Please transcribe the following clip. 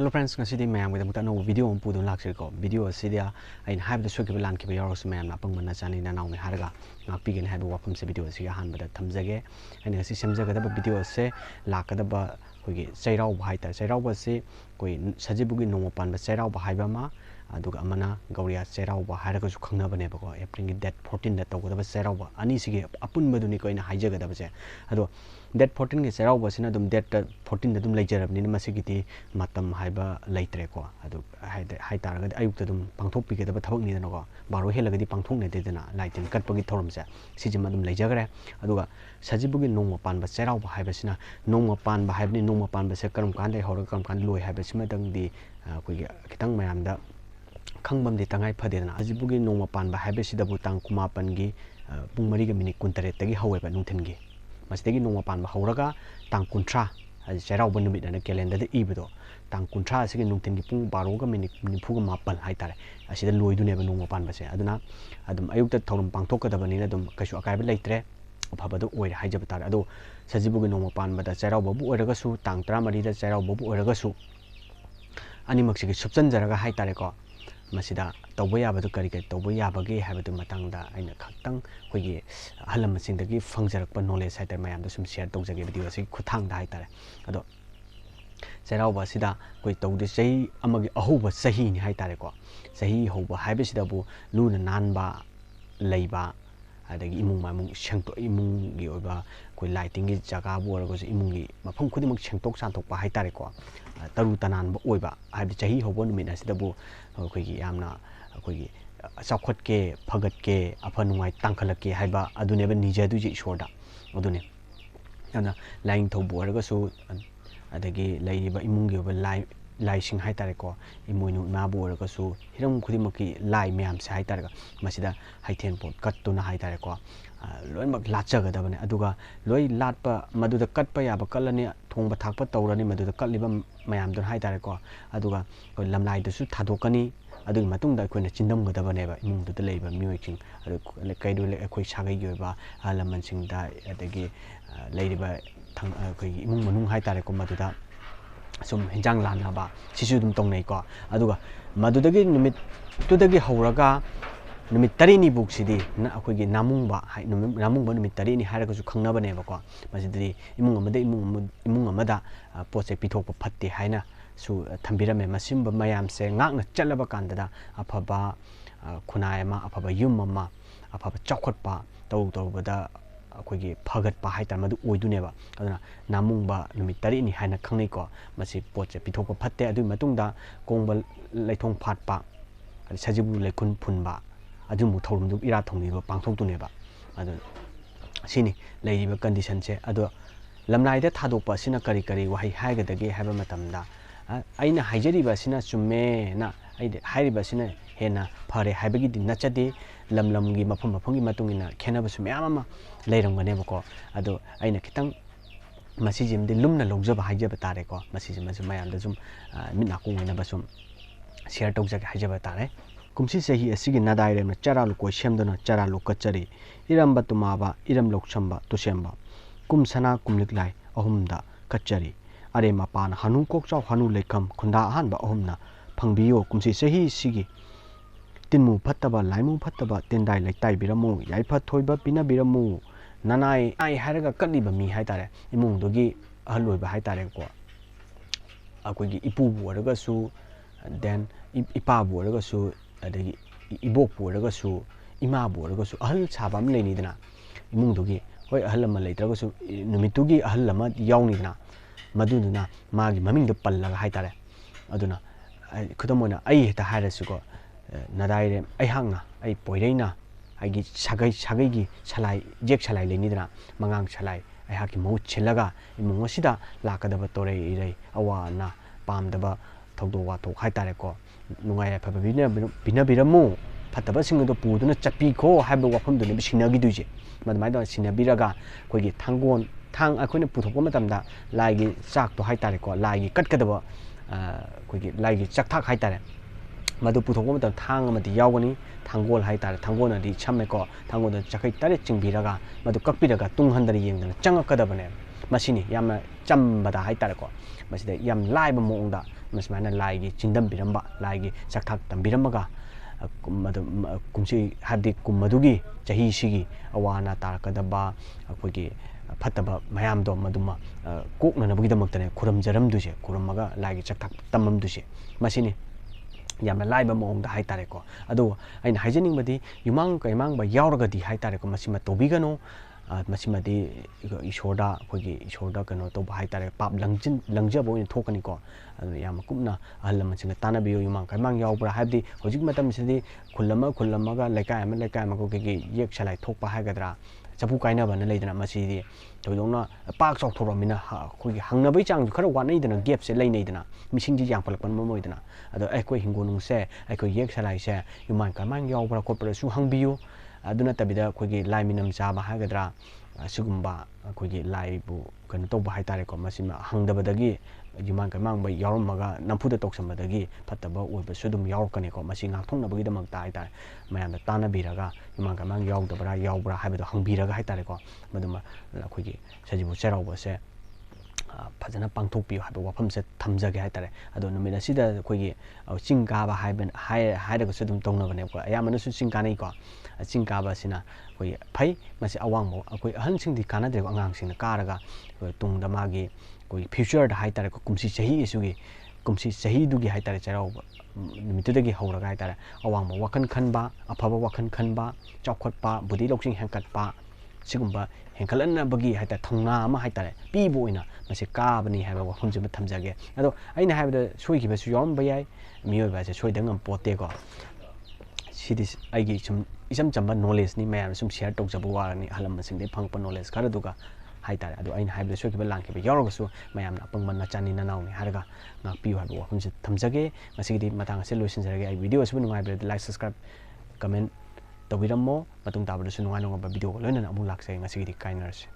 Hello friends, ngasi ma'am video अनो video अम पुदुन लाक्सिको video असिदिया आइन HYBE the सोकिब लानकिब यारोस ma'am नापंग मना चानी नानाउ ने हारगा ngakpigin हाइब वाफम से वीडियो असिगा हानबदा थमजगे आइन ngasi semjagada वीडियो असे लाकदबा कोई चैराव हाइता चैराव असे कोई सजिबुगी नोंग पानबा चैराव हाइबा मा अदुगा अमना गौरिया चैराव हाइरगसु खंगनबनेबको एप्रिल की डेट 14 दा तौगदबा चैराव अनि सिगे अपुनबदुनि कोइना हाइजगदबसे अदो डेट 14 के चैराव बसिना दुम डेट 14 दा दुम लेजरबनि मसिगिति मतम हाइबा लैत्रेको अदु हाइतारगदि अयुक्ता दुम पांथोकपिगदबा थबकनिदनको बारो हेलगदि पांथोकनेदेदना लाइटिन कटपगी थौरमसे सिजिमा दुम लेजगरे अदुगा सजिबुगी नोंग पानबा चैराव हाइबसिना नोंग पानबा हाइबनि नोंग पानबसे करम कान दे हौरग करम कान लोय हाइबसिमा दंगदि कोइगे खितंग मयामदा खंगबमदि तंगाइ फदेदना सजिबुगी नोंग पानबा हाइबसिदबु तांग कुमापनगी पुंग मरिगा मिनिट 23 तगी हौवेबा नुंथिनगी मसिदगी नोंग पानबा हौरगा तांग 30 चैराव नुमित कैलेंडर इबदो तांग 30 से नुंथिन की पुंग 12 मिनिट 94 हाइतारे असिदा लोइदुनेबा नोंग पानबसे अदुना अदुम अयुक्ता थौरम पांथोकदबनिना दुम कइसु अकाइबा लैत्रे अफबदो ओइरे हाइजब तारे अदो सजिबुगी नोंग पानबदा चैरावबु ओइरगसु तांग 13 दा चैरावबु ओइरगसु अनिमक्सिगी सुपचनजरगा हाइतारेको मसिदा तौबा याबदु करी करी तौबा याबगे हाइबदु मतंगदा आइना खक्तंग कोइगी अहलमसिंदगी फंगजरकपा नॉलेज हाइतारे मयामदा सुम शेयर तौजगे वीडियो असि खुथांगदा हाइतारे अदो चैरावबा सिदा कोई तौदे सही अमगे अहुबा सही नि हाइतारेको सही हौबा हाइबसिदाबु लुना नानबा लैबा अदगी इमुंग मामुंग सेंटो इमुंगी ओबा कोई लाइटिंग जगह बोरगोस इमुंगी मफम खुदिमक सेंटोक सांथोकपा हाइतारेको तरु तनानबा ओइबा हाइबि चाही हौबो नुमिना सिदाबु कोइगी यामना कोइगी चौखटके फगटके अफा नुंगाइ तांखलके हाइबा अदुनेबा निजदुजि ईश्वरदा अदुने याना लाइन थौबो ओरगसु अदगी लैरिबा इमुंगी ओबा लाइसिंग हाइतारेको इमोइनु इमाबु ओरगसु हिरम खुदिमकी लाई म्याम से हाइतारेको मसिदा हाइथेन पोट कट्टुना हाइतारेको लोइमक लाचगदबने अदुगा लोइ लाटपा मदुदा कटपा याबा कल्लने थोंबा थाकपा तौरनी मदुदा कट्लिबा मयामदुन हाइतारेको अदुगा कोइ लमलाइदसु थादोकनी अदुगी मतुंगदा अखोइना चिंदमगदबनेबा इमुंगदुदा लेबा मियोइसिंग अदु कैदु अखोइ सागैगी ओइबा लमनसिंगदा अदगी लैरिबा थंग अखोइ इमुंग मनुंग हाइतारेको मदुदा सुम हिंजांग लानाबा सिसु दुम तौनैको अदुगा मदुदगी नुमित तुदगी हौरगा नुमित तरीनी बुक्सिदी ना अखोइगी नामुंगबा नामुंगबा नुमित तरीनी हाइरगसु खंगनबनेबको मसिदि इमुंग अमदा पोचे पिथोकपा फत्ते हाइना सु थंबिरमे मसिमबा मयामसे ngakna चलबा कांददा अफबा खुनायमा अफबा युममा अफबा चौखटपा तौबदा अखोइगी फगटपा हाइतार मदु ओइदुनेबा अदुना नामुंगबा नुमित तरीनी हाइना खंगनैको मसि पोचे पिथोकपा फत्ते अदुइ मतुंगदा कोंगबा लैथोंग फाटपा सजिबु लैखुन फुनबा अदुमु थौरमदु इरा थौनिबा पांथोकतुनेबा अदु सिनि लैरिबा कंडीशन से अदो लमनाइदा थादोकपा सिना करी करी वहाई हाइगदगे हाइबा मतमदा अइना हाइजरिबा सिना चुम्मे ना आइदे हाइरिबा सिना हेना फरे हाइबगी दि नचदे लमलमगी मफम मफमगी मतुंगिना खेनबसु म्यामा लैरंगनेबको अदो अइना खितंग मसिजिमदि लुमना लौजबा हाइजबा तारेको मसिजिमसु मयामदा जुम मिनाकोंगैनबा सुम शेयर तौजगे हाइजबा तारे कुमसी सही असिगी नदाइरेमना चरालु कोइ सेमदना चरालु कचरी इरंबा तुमाबा इरम लोकसंबा तुसेंबा कुमसना कुमलिकलाई अहुमदा कचरी अरे मपान हनु कोकचाव हनु लेखम खुंदा अहानबा अहुमना फंगबियो कुमसी सही सिगी तिनमु फत्तबा लाइमु फत्तबा तिनदाइ लैताइ बिरमु याइफा थोइबा पिना बिरमु ननाइ आइ हाइरगा कलिबा मी हाइतारे इमुंदोगी अहलोइबा हाइतारे को अकोइगी इपुबु ओरगसु देन इपाबु ओरगसु अदगी इबोकबु ओरगसु इमाबु ओरगसु अहल साबा अम लेनिदना इमुंदोगी होय अहल अमा लैत्रगसु नुमितुगी अहल अमा याउनिदना मदुदुना मागी ममिंगदो पल्लगा हाइतारे अदुना खुदमोना अइ हेता हाइरसुको नदाइरे अइहांगना अइ पोइरैना आइगी सागैगी सलाई जेक सलाई लेनिदना मंगांग सलाई अइहाकी मौत छिलगा इमुंगसिदा लाकदबा तोरे इरै अवाना पामदबा थौदो वाथो हाइतारेको नुंगाय फबा बिनबिरमु फतबा सिंगदो पुदुना चप्पीखो हाइबा वाफमदुने बिसिनगिदुजे मदमाइदो सिनबिरगा कोइगी थांगोन थांग अखोइना पुथोकपा मतमदा लाइगी चाकतो हाइतारेको लाइगी कटकदबा कोइगी लाइगी चकथाक हाइतारे मदु पुथोकपा मतम थांग अमदि यावगनी थांगोल हाइतारे थांगोनदि छमेको थांगोन चखै तरे चिंबिरगा मदु कक्पिरगा तुंगहंदरी येंगदना चंगकदबने masini yamna chambada haitare ko masida yam laiba moongda masmana laigi chindam biramba laigi sakthak tambiramba ga kumsi habdi kumadugi chahi sigi awana tarakadaba akogi fataba mayam do maduma kokna nabagi damaktane kuram jaram duse kuramaga laigi sakthak tamam duse masini yamna laiba moongda haitare ko ado aina haijening badi yumang kaimang ba yauragadi haitare ko masima tobigano masimadi isorda kogi isorda kano to bahai tare pap langja bo in thokani ko yam kumna ahlam singa tanabiyo yumang kaimang yaubra habdi hojik matam sidi khulama ga lekai ma ko ge yek salai thokpa hagadra chapu kaina ban leidana masidi toidongna pak chok thoromina kogi hangna bai chang khara wanai dana gap se leinai dana misingji yang palakpan mamoi dana ado ai ko hingonung se ai ko yek salai se yumang kaimang yaubra kopra su hangbiyo aduna tabida kogi lai minam chaba hagadra sugumba kogi lai bu kan to ba haitare ko masima hangdabadagi yumang kamang ba yarumaga nampuda toksambadagi fataba oiba sudum yarkane ko masi ngakthong nabagi damak ta haitare mayam tana biraga yumang kamang yaudabra yaubra habido hangbiraga haitare ko maduma kogi sajibu cherauba se fazana pangthokpiyo haba wafamse thamjage haitare ado numina sida kogi chingkaba hairaga sudum tongnabane ko ayamana su chingkanai ko chingkaba sina koi phai masi awangmo koi ahan singdi kanadre angang singna karaga tungda magi koi future da haitare ko kumsi chahi isugi kumsi chahi dugi haitare charau nimitudagi hauraga haitare awangmo wakan khanba afaba wakan khanba chawkhatpa budi loksing hengkatpa sigumba hengkalanna bagi haita thongna ama haitare pibo ina masi kabani haba wafamje thamjage ado aina habada soigiba su yom bayai miyoba se soidangam pote ko sidi aigi sum isam chamba knowledge ni mayam sum share tok jabu warani halam sing de phangpa knowledge kara duga haitare ado aina habada soigiba langkiba yaroga su mayam na pangman na chani na nauni haraga ngakpiu haba wafamje thamjage masigi matang se loisinjarage ai video asu nungai be like subscribe comment tawiramo matung tabada su nungai nungai video ko loina amu lakse ngasigi kainarse